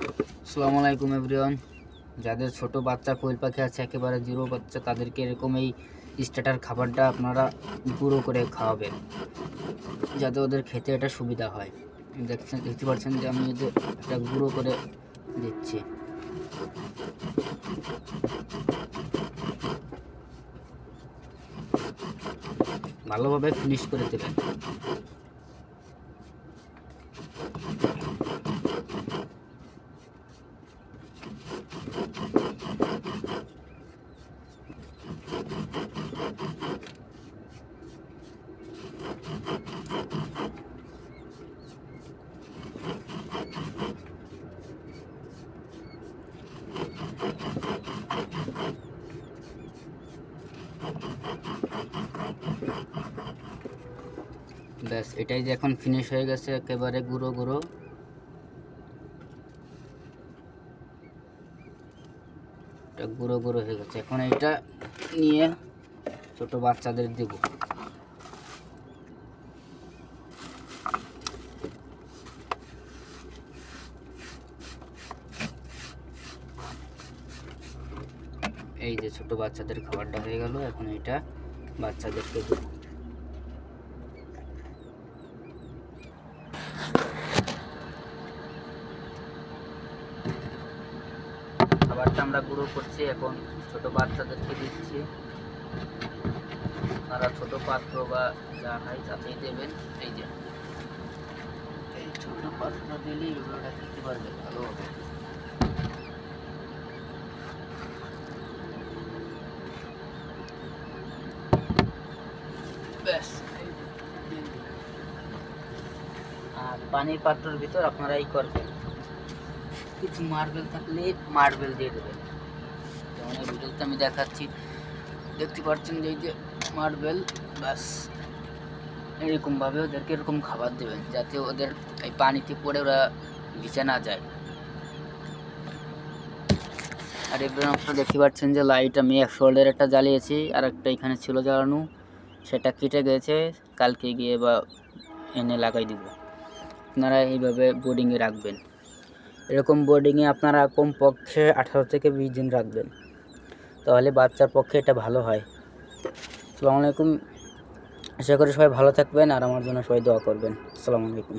আসসালামু আলাইকুম এভরিওয়ান। যাদের ছোট বাচ্চা কোয়েল পাখি আছে, একেবারে জিরো বাচ্চা, তাদেরকে এরকম এই স্টার্টার খাবারটা আপনারা গুঁড়ো করে খাওয়াবেন, যাতে ওদের খেতে এটা সুবিধা হয়। দেখতে পাচ্ছেন যে আমি এটা গুঁড়ো করে দিচ্ছি। ভালোভাবে ফিনিশ করে দেবেন। ব্যাস, এটাই যে এখন ফিনিশ হয়ে গেছে, একেবারে গুঁড়ো গুঁড়ো। এটা গুঁড়ো গুঁড়ো হয়ে গেছে। এখন এটা নিয়ে ছোট বাচ্চাদের দেব। এই যে ছোট বাচ্চাদের খাবারটা হয়ে গেল, এখন এটা বাচ্চাদেরকে দেব। খাবারটা আমরা গুঁড়ো করছি, এখন ছোট বাচ্চাদেরকে দিচ্ছি। আপনারা ছোট পাত্র বা যা হয় তাতেই দেবেন। এই যে এই ছোট পাত্র দিলেই ওরা খেতে পারবে ভালো হবে। ব্যাস, আর পানির পাত্রের ভিতর আপনারা এই করবেন, কিছু মার্বেল থাকলে মার্বেল দিয়ে দেবেন। যেমন এই ভিডিওতে আমি দেখাচ্ছি, দেখতে পাচ্ছেন যে এই যে মার্বেল। ব্যাস, এরকমভাবে ওদেরকে এরকম খাবার দেবেন, যাতে ওদের এই পানিতে পড়ে ওরা ভিজে না যায়। আর এবার আপনারা দেখতে পাচ্ছেন যে লাইট আমি 100 ওয়াটের একটা জ্বালিয়েছি, আর একটা এখানে ছিল জ্বালানো, সেটা কেটে গেছে, কালকে গিয়ে বা এনে লাগাই দিব। আপনারা এইভাবে বোর্ডিংয়ে রাখবেন। এরকম বোর্ডিংয়ে আপনারা কমপক্ষে 18 থেকে 20 দিন রাখবেন, তাহলে বাচ্চার পক্ষে এটা ভালো হয়। আসসালামু আলাইকুম। আশা করি সবাই ভালো থাকবেন, আর আমার জন্য সবাই দোয়া করবেন। আসসালামু আলাইকুম।